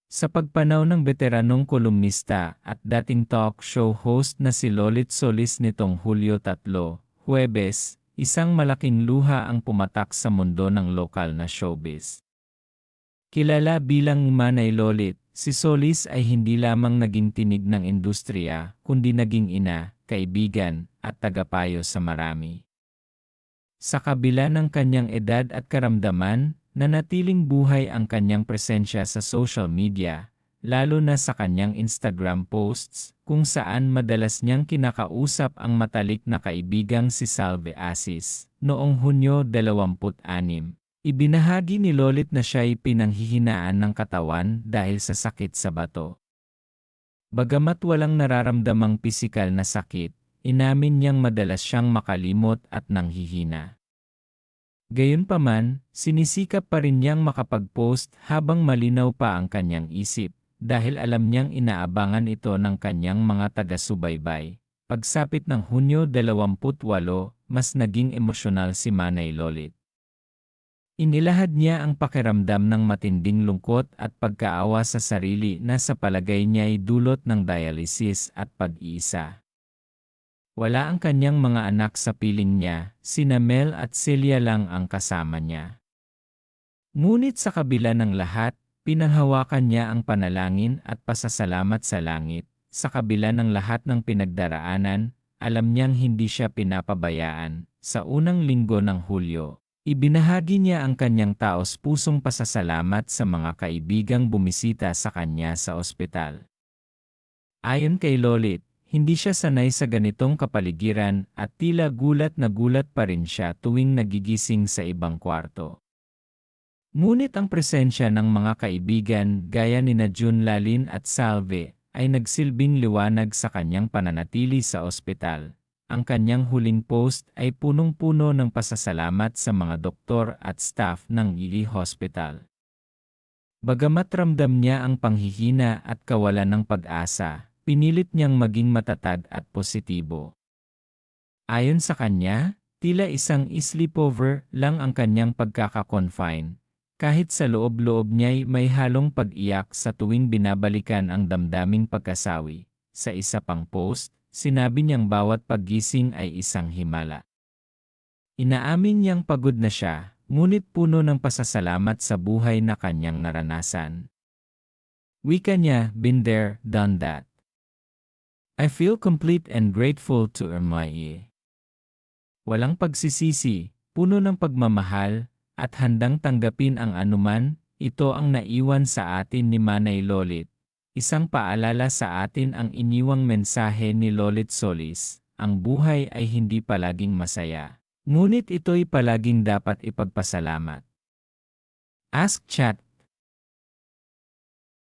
Sa pagpanaw ng veteranong kolumnista at dating talk show host na si Lolit Solis nitong Hulyo 3, Huwebes, isang malaking luha ang pumatak sa mundo ng lokal na showbiz. Kilala bilang Manay Lolit, si Solis ay hindi lamang naging tinig ng industriya, kundi naging ina, kaibigan, at tagapayo sa marami. Sa kabila ng kanyang edad at karamdaman, nanatiling buhay ang kanyang presensya sa social media, lalo na sa kanyang Instagram posts, kung saan madalas niyang kinakausap ang matalik na kaibigang si Salve Asis. Noong Hunyo 26, ibinahagi ni Lolit na siya'y pinanghihinaan ng katawan dahil sa sakit sa bato. Bagamat walang nararamdamang pisikal na sakit, inamin niyang madalas siyang makalimot at nanghihina. Gayunpaman, sinisikap pa rin niyang makapag-post habang malinaw pa ang kanyang isip, dahil alam niyang inaabangan ito ng kanyang mga taga-subaybay. Pagsapit ng Hunyo 28, mas naging emosyonal si Manay Lolit. Inilahad niya ang pakiramdam ng matinding lungkot at pagkaawa sa sarili na sa palagay niya ay dulot ng dialysis at pag-iisa. Wala ang kanyang mga anak sa piling niya, sina Mel at Celia lang ang kasama niya. Ngunit sa kabila ng lahat, pinanghawakan niya ang panalangin at pasasalamat sa langit. Sa kabila ng lahat ng pinagdaraanan, alam niyang hindi siya pinapabayaan. Sa unang linggo ng Hulyo, ibinahagi niya ang kanyang taos-pusong pasasalamat sa mga kaibigang bumisita sa kanya sa ospital. Ayon kay Lolit, hindi siya sanay sa ganitong kapaligiran at tila gulat na gulat pa rin siya tuwing nagigising sa ibang kwarto. Ngunit ang presensya ng mga kaibigan gaya nina June Lalin at Salve ay nagsilbing liwanag sa kanyang pananatili sa ospital. Ang kanyang huling post ay punong-puno ng pasasalamat sa mga doktor at staff ng Ili Hospital. Bagamat ramdam niya ang panghihina at kawalan ng pag-asa, pinilit niyang maging matatag at positibo. Ayon sa kanya, tila isang sleepover lang ang kanyang pagkaka-confine, kahit sa loob-loob niya'y may halong pag-iyak sa tuwing binabalikan ang damdaming pagkasawi. Sa isa pang post, sinabi niyang bawat paggising ay isang himala. Inaamin niyang pagod na siya, ngunit puno ng pasasalamat sa buhay na kanyang naranasan. Wika niya, "Been there, done that. I feel complete and grateful to MIE." Walang pagsisisi, puno ng pagmamahal, at handang tanggapin ang anuman, ito ang naiwan sa atin ni Manay Lolit. Isang paalala sa atin ang iniwang mensahe ni Lolit Solis, ang buhay ay hindi palaging masaya. Ngunit ito'y palaging dapat ipagpasalamat. Ask Chat